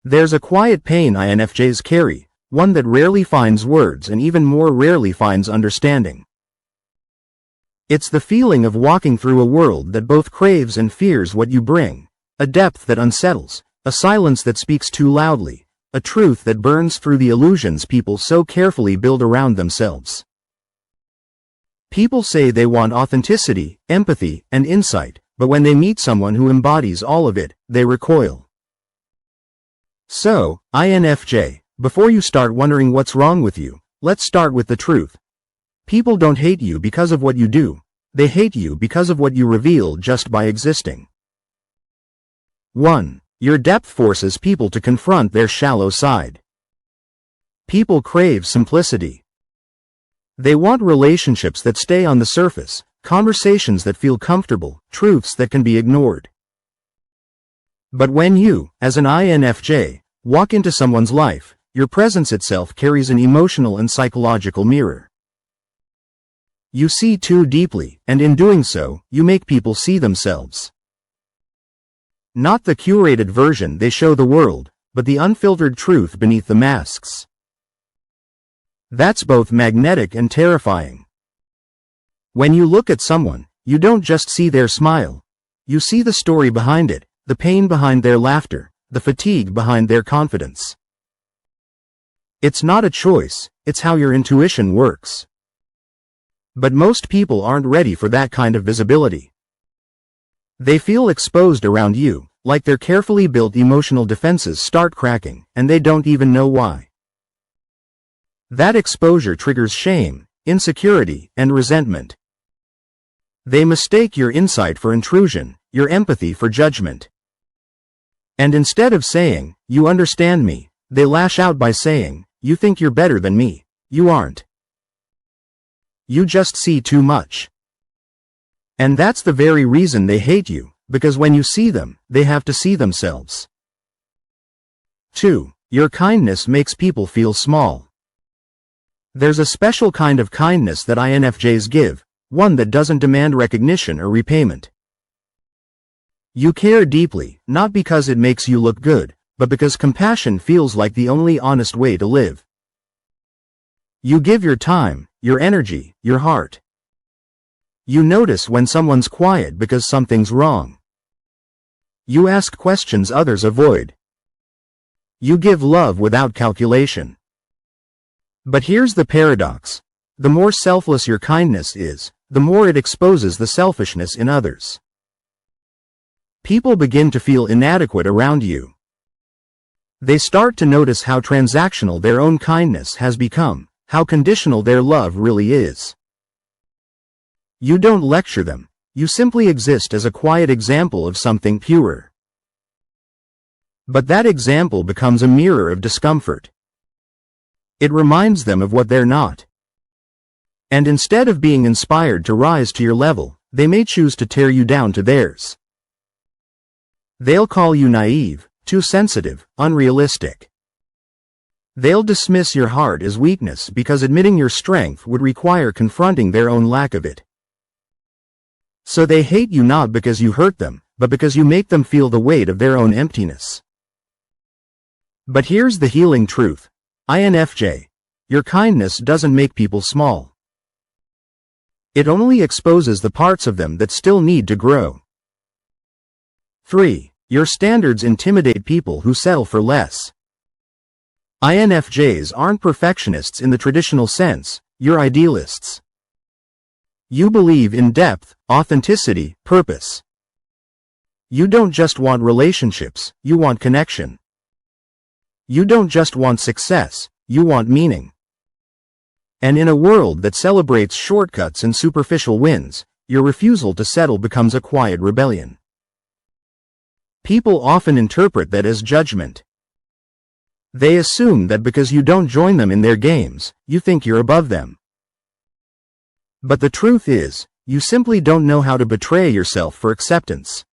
There's a quiet pain INFJs carry, one that rarely finds words and even more rarely finds understanding. It's the feeling of walking through a world that both craves and fears what you bring, a depth that unsettles, a silence that speaks too loudly, a truth that burns through the illusions people so carefully build around themselves. People say they want authenticity, empathy, and insight, but when they meet someone who embodies all of it, they recoil. So, INFJ, before you start wondering what's wrong with you, let's start with the truth. People don't hate you because of what you do, they hate you because of what you reveal just by existing. 1. Your depth forces people to confront their shallow side. People crave simplicity. They want relationships that stay on the surface, conversations that feel comfortable, truths that can be ignored. But when you, as an INFJ, walk into someone's life, your presence itself carries an emotional and psychological mirror. You see too deeply, and in doing so, you make people see themselves. Not the curated version they show the world, but the unfiltered truth beneath the masks. That's both magnetic and terrifying. When you look at someone, you don't just see their smile. You see the story behind it, the pain behind their laughter, the fatigue behind their confidence. It's not a choice, it's how your intuition works. But most people aren't ready for that kind of visibility. They feel exposed around you, like their carefully built emotional defenses start cracking, and they don't even know why. That exposure triggers shame, insecurity, and resentment. They mistake your insight for intrusion, your empathy for judgment. And instead of saying, "You understand me," they lash out by saying, "You think you're better than me. You aren't. You just see too much." And that's the very reason they hate you, because when you see them, they have to see themselves. 2. Your kindness makes people feel small. There's a special kind of kindness that INFJs give, one that doesn't demand recognition or repayment. You care deeply, not because it makes you look good, but because compassion feels like the only honest way to live. You give your time, your energy, your heart. You notice when someone's quiet because something's wrong. You ask questions others avoid. You give love without calculation. But here's the paradox. The more selfless your kindness is, the more it exposes the selfishness in others. People begin to feel inadequate around you. They start to notice how transactional their own kindness has become, how conditional their love really is. You don't lecture them, you simply exist as a quiet example of something purer. But that example becomes a mirror of discomfort. It reminds them of what they're not. And instead of being inspired to rise to your level, they may choose to tear you down to theirs. They'll call you naive, too sensitive, unrealistic. They'll dismiss your heart as weakness because admitting your strength would require confronting their own lack of it. So they hate you not because you hurt them, but because you make them feel the weight of their own emptiness. But here's the healing truth. INFJ, your kindness doesn't make people small. It only exposes the parts of them that still need to grow. 3. Your standards intimidate people who settle for less. INFJs aren't perfectionists in the traditional sense, you're idealists. You believe in depth, authenticity, purpose. You don't just want relationships, you want connection. You don't just want success, you want meaning. And in a world that celebrates shortcuts and superficial wins, your refusal to settle becomes a quiet rebellion. People often interpret that as judgment. They assume that because you don't join them in their games, you think you're above them. But the truth is, you simply don't know how to betray yourself for acceptance.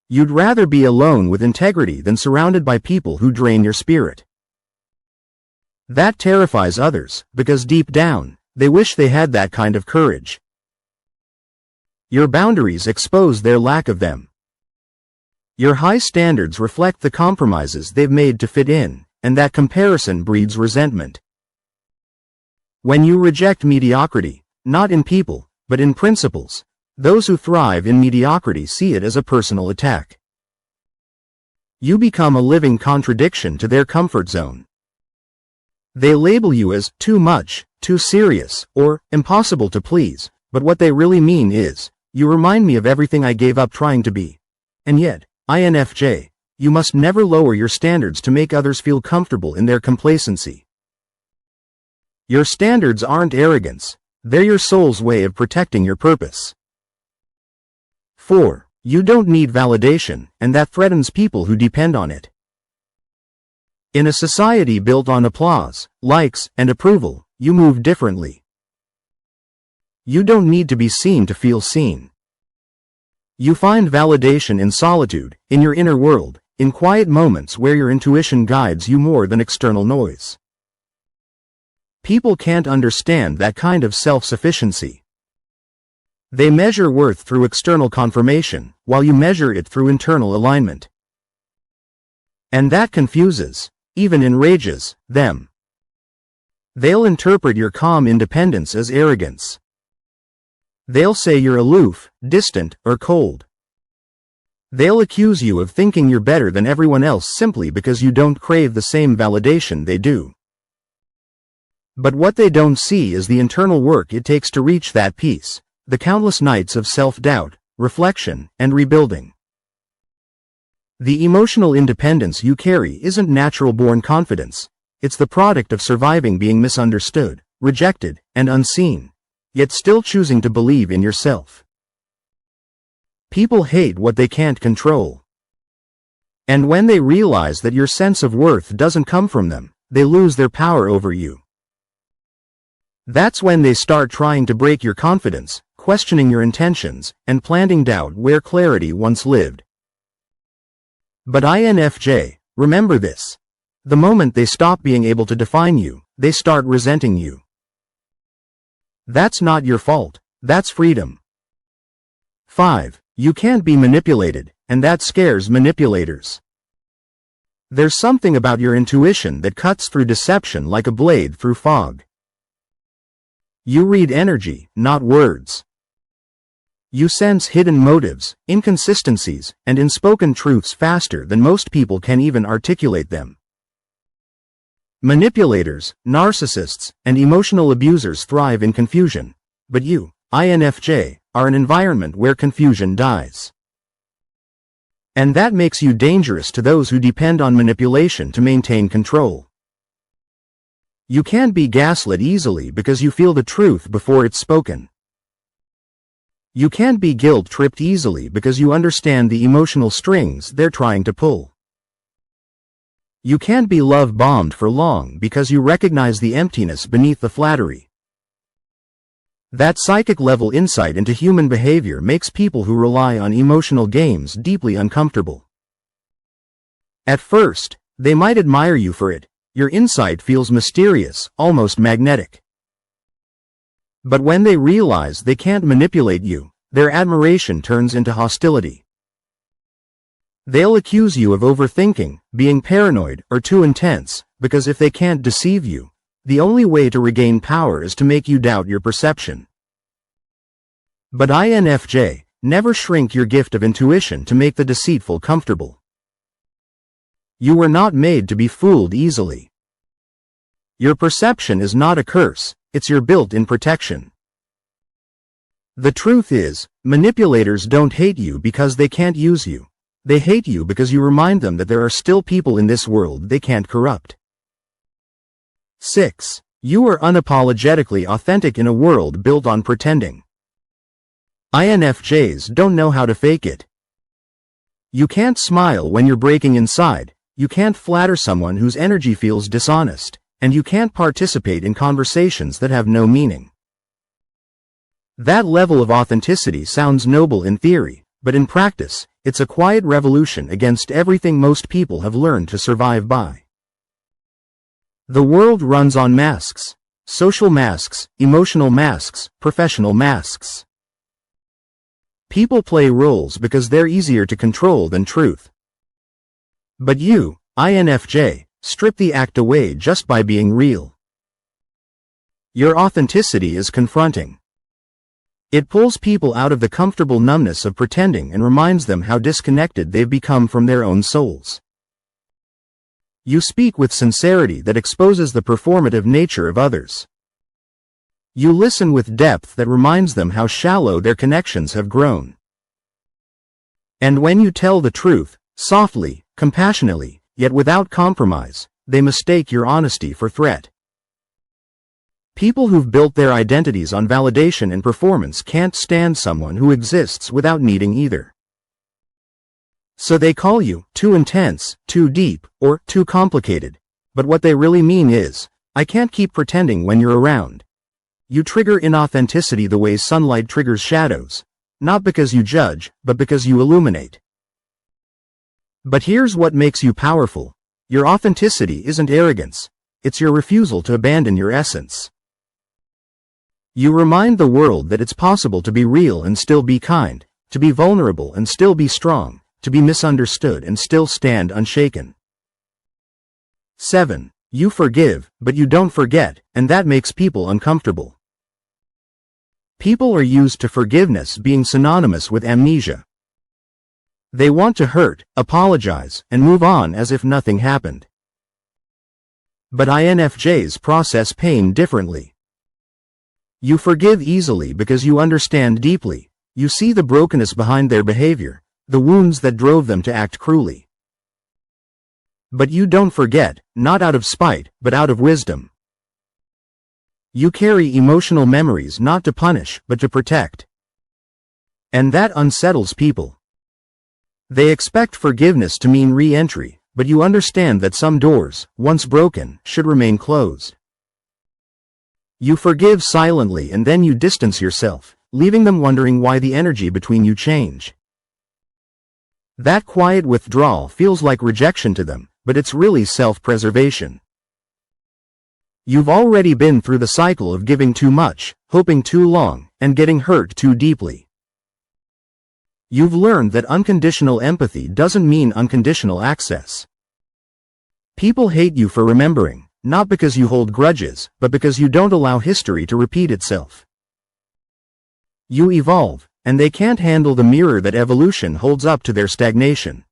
You'd rather be alone with integrity than surrounded by people who drain your spirit. That terrifies others, because deep down, they wish they had that kind of courage. Your boundaries expose their lack of them. Your high standards reflect the compromises they've made to fit in, and that comparison breeds resentment. When you reject mediocrity, not in people, but in principles, those who thrive in mediocrity see it as a personal attack. You become a living contradiction to their comfort zone. They label you as too much, too serious, or impossible to please, but what they really mean is, you remind me of everything I gave up trying to be. And yet, INFJ, you must never lower your standards to make others feel comfortable in their complacency. Your standards aren't arrogance, they're your soul's way of protecting your purpose. 4. You don't need validation, and that threatens people who depend on it. In a society built on applause, likes, and approval, you move differently. You don't need to be seen to feel seen. You find validation in solitude, in your inner world, in quiet moments where your intuition guides you more than external noise. People can't understand that kind of self-sufficiency. They measure worth through external confirmation, while you measure it through internal alignment. And that confuses, even enrages, them. They'll interpret your calm independence as arrogance. They'll say you're aloof, distant, or cold. They'll accuse you of thinking you're better than everyone else simply because you don't crave the same validation they do. But what they don't see is the internal work it takes to reach that peace, the countless nights of self-doubt, reflection, and rebuilding. The emotional independence you carry isn't natural-born confidence, it's the product of surviving being misunderstood, rejected, and unseen, yet still choosing to believe in yourself. People hate what they can't control. And when they realize that your sense of worth doesn't come from them, they lose their power over you. That's when they start trying to break your confidence, questioning your intentions, and planting doubt where clarity once lived. But INFJ, remember this. The moment they stop being able to define you, they start resenting you. That's not your fault, that's freedom. 5. You can't be manipulated, and that scares manipulators. There's something about your intuition that cuts through deception like a blade through fog. You read energy, not words. You sense hidden motives, inconsistencies, and unspoken truths faster than most people can even articulate them. Manipulators, narcissists, and emotional abusers thrive in confusion, but you, INFJ, are an environment where confusion dies. And that makes you dangerous to those who depend on manipulation to maintain control. You can't be gaslit easily because you feel the truth before it's spoken. You can't be guilt-tripped easily because you understand the emotional strings they're trying to pull. You can't be love-bombed for long because you recognize the emptiness beneath the flattery. That psychic-level insight into human behavior makes people who rely on emotional games deeply uncomfortable. At first, they might admire you for it. Your insight feels mysterious, almost magnetic. But when they realize they can't manipulate you, their admiration turns into hostility. They'll accuse you of overthinking, being paranoid, or too intense, because if they can't deceive you, the only way to regain power is to make you doubt your perception. But INFJ, never shrink your gift of intuition to make the deceitful comfortable. You were not made to be fooled easily. Your perception is not a curse, it's your built-in protection. The truth is, manipulators don't hate you because they can't use you. They hate you because you remind them that there are still people in this world they can't corrupt. 6. You are unapologetically authentic in a world built on pretending. INFJs don't know how to fake it. You can't smile when you're breaking inside, you can't flatter someone whose energy feels dishonest, and you can't participate in conversations that have no meaning. That level of authenticity sounds noble in theory, but in practice, it's a quiet revolution against everything most people have learned to survive by. The world runs on masks. Social masks, emotional masks, professional masks. People play roles because they're easier to control than truth. But you, INFJ, strip the act away just by being real. Your authenticity is confronting. It pulls people out of the comfortable numbness of pretending and reminds them how disconnected they've become from their own souls. You speak with sincerity that exposes the performative nature of others. You listen with depth that reminds them how shallow their connections have grown. And when you tell the truth, softly, compassionately, yet without compromise, they mistake your honesty for threat. People who've built their identities on validation and performance can't stand someone who exists without needing either. So they call you too intense, too deep, or too complicated. But what they really mean is, I can't keep pretending when you're around. You trigger inauthenticity the way sunlight triggers shadows, not because you judge, but because you illuminate. But here's what makes you powerful. Your authenticity isn't arrogance. It's your refusal to abandon your essence. You remind the world that it's possible to be real and still be kind, to be vulnerable and still be strong, to be misunderstood and still stand unshaken. 7. You forgive, but you don't forget, and that makes people uncomfortable. People are used to forgiveness being synonymous with amnesia. They want to hurt, apologize, and move on as if nothing happened. But INFJs process pain differently. You forgive easily because you understand deeply. You see the brokenness behind their behavior, the wounds that drove them to act cruelly. But you don't forget, not out of spite, but out of wisdom. You carry emotional memories not to punish, but to protect. And that unsettles people. They expect forgiveness to mean re-entry, but you understand that some doors, once broken, should remain closed. You forgive silently and then you distance yourself, leaving them wondering why the energy between you changed. That quiet withdrawal feels like rejection to them, but it's really self-preservation. You've already been through the cycle of giving too much, hoping too long, and getting hurt too deeply. You've learned that unconditional empathy doesn't mean unconditional access. People hate you for remembering, not because you hold grudges, but because you don't allow history to repeat itself. You evolve, and they can't handle the mirror that evolution holds up to their stagnation.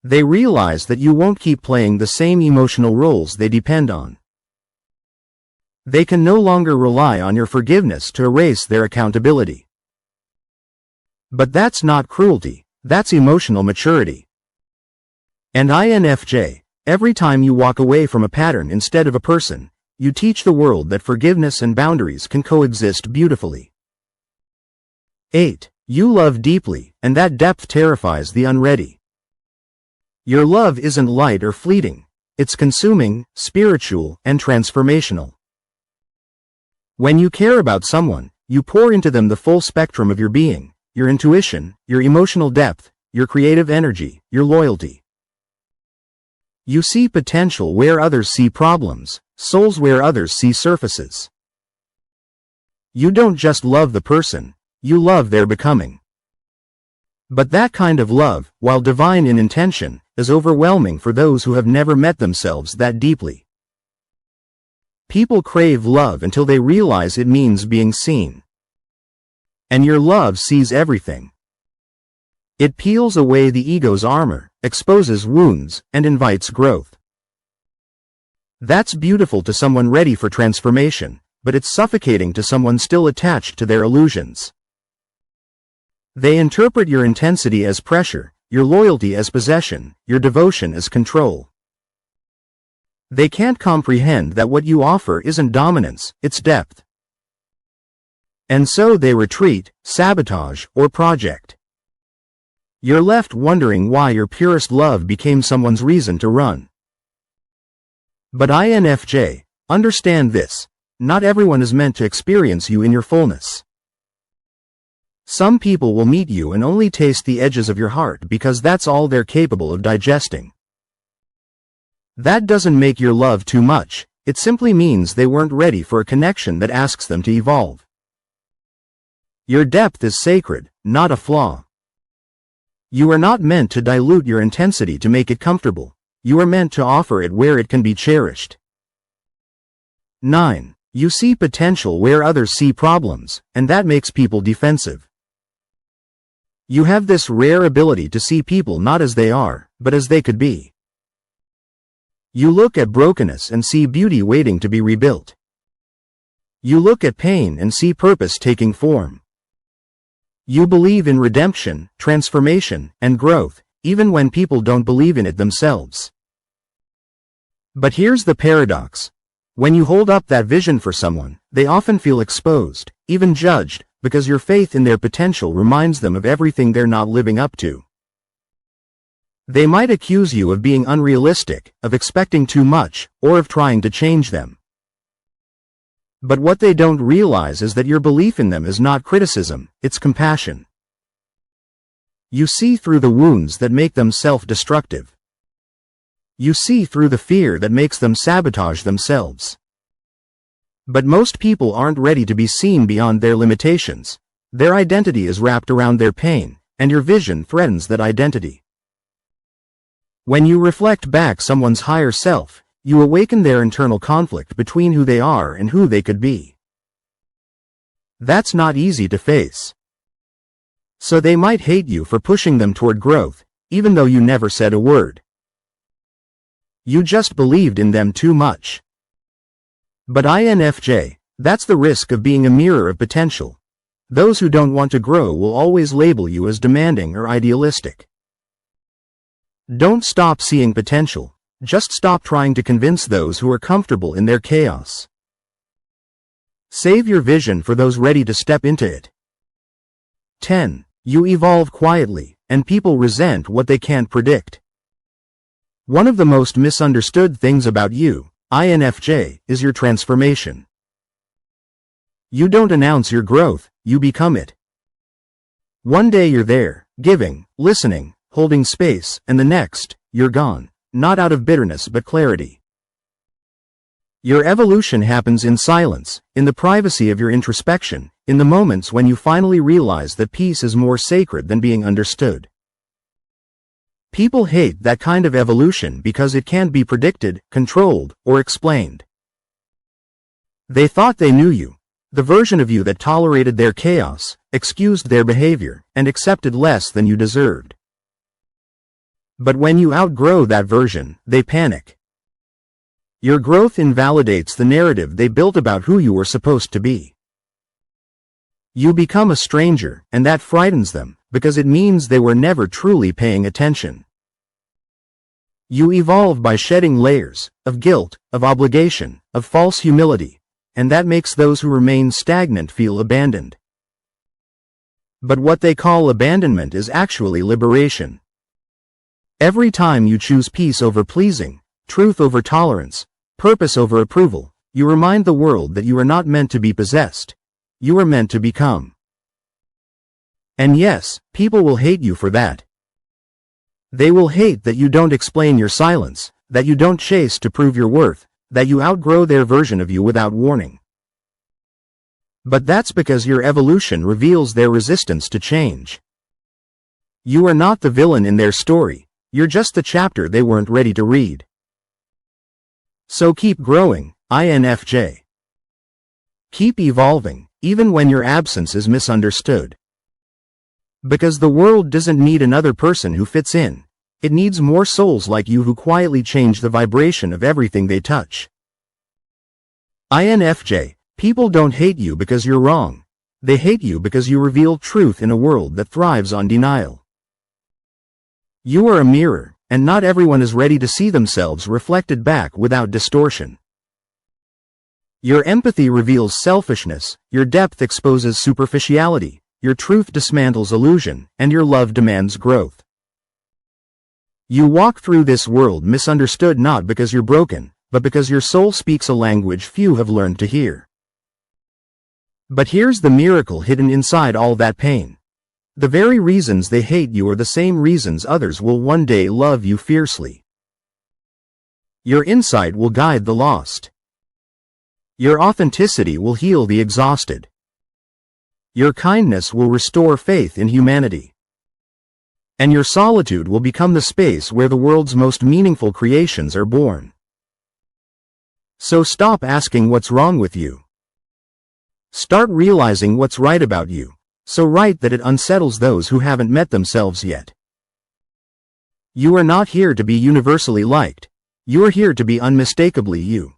They realize that you won't keep playing the same emotional roles they depend on. They can no longer rely on your forgiveness to erase their accountability. But that's not cruelty, that's emotional maturity. And INFJ, every time you walk away from a pattern instead of a person, you teach the world that forgiveness and boundaries can coexist beautifully. 8. You love deeply, and that depth terrifies the unready. Your love isn't light or fleeting. It's consuming, spiritual, and transformational. When you care about someone, you pour into them the full spectrum of your being, your intuition, your emotional depth, your creative energy, your loyalty. You see potential where others see problems, souls where others see surfaces. You don't just love the person, you love their becoming. But that kind of love, while divine in intention, is overwhelming for those who have never met themselves that deeply. People crave love until they realize it means being seen. And your love sees everything. It peels away the ego's armor, exposes wounds, and invites growth. That's beautiful to someone ready for transformation, but it's suffocating to someone still attached to their illusions. They interpret your intensity as pressure, your loyalty as possession, your devotion as control. They can't comprehend that what you offer isn't dominance, it's depth. And so they retreat, sabotage, or project. You're left wondering why your purest love became someone's reason to run. But INFJ, understand this: not everyone is meant to experience you in your fullness. Some people will meet you and only taste the edges of your heart because that's all they're capable of digesting. That doesn't make your love too much, it simply means they weren't ready for a connection that asks them to evolve. Your depth is sacred, not a flaw. You are not meant to dilute your intensity to make it comfortable. You are meant to offer it where it can be cherished. 9. You see potential where others see problems, and that makes people defensive. You have this rare ability to see people not as they are, but as they could be. You look at brokenness and see beauty waiting to be rebuilt. You look at pain and see purpose taking form. You believe in redemption, transformation, and growth, even when people don't believe in it themselves. But here's the paradox. When you hold up that vision for someone, they often feel exposed, even judged, because your faith in their potential reminds them of everything they're not living up to. They might accuse you of being unrealistic, of expecting too much, or of trying to change them. But what they don't realize is that your belief in them is not criticism, it's compassion. You see through the wounds that make them self-destructive. You see through the fear that makes them sabotage themselves. But most people aren't ready to be seen beyond their limitations. Their identity is wrapped around their pain, and your vision threatens that identity. When you reflect back someone's higher self, you awaken their internal conflict between who they are and who they could be. That's not easy to face. So they might hate you for pushing them toward growth, even though you never said a word. You just believed in them too much. But INFJ, that's the risk of being a mirror of potential. Those who don't want to grow will always label you as demanding or idealistic. Don't stop seeing potential. Just stop trying to convince those who are comfortable in their chaos. Save your vision for those ready to step into it. 10. You evolve quietly, and people resent what they can't predict. One of the most misunderstood things about you, INFJ, is your transformation. You don't announce your growth, you become it. One day you're there, giving, listening, holding space, and the next, you're gone. Not out of bitterness but clarity. Your evolution happens in silence, in the privacy of your introspection, in the moments when you finally realize that peace is more sacred than being understood. People hate that kind of evolution because it can't be predicted, controlled, or explained. They thought they knew you, the version of you that tolerated their chaos, excused their behavior, and accepted less than you deserved. But when you outgrow that version, they panic. Your growth invalidates the narrative they built about who you were supposed to be. You become a stranger, and that frightens them, because it means they were never truly paying attention. You evolve by shedding layers, of guilt, of obligation, of false humility, and that makes those who remain stagnant feel abandoned. But what they call abandonment is actually liberation. Every time you choose peace over pleasing, truth over tolerance, purpose over approval, you remind the world that you are not meant to be possessed. You are meant to become. And yes, people will hate you for that. They will hate that you don't explain your silence, that you don't chase to prove your worth, that you outgrow their version of you without warning. But that's because your evolution reveals their resistance to change. You are not the villain in their story. You're just the chapter they weren't ready to read. So keep growing, INFJ. Keep evolving, even when your absence is misunderstood. Because the world doesn't need another person who fits in. It needs more souls like you who quietly change the vibration of everything they touch. INFJ, people don't hate you because you're wrong. They hate you because you reveal truth in a world that thrives on denial. You are a mirror, and not everyone is ready to see themselves reflected back without distortion. Your empathy reveals selfishness, your depth exposes superficiality, your truth dismantles illusion, and your love demands growth. You walk through this world misunderstood not because you're broken, but because your soul speaks a language few have learned to hear. But here's the miracle hidden inside all that pain. The very reasons they hate you are the same reasons others will one day love you fiercely. Your insight will guide the lost. Your authenticity will heal the exhausted. Your kindness will restore faith in humanity. And your solitude will become the space where the world's most meaningful creations are born. So stop asking what's wrong with you. Start realizing what's right about you, so right that it unsettles those who haven't met themselves yet. You are not here to be universally liked. You are here to be unmistakably you.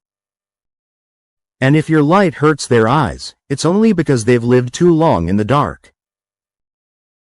And if your light hurts their eyes, it's only because they've lived too long in the dark.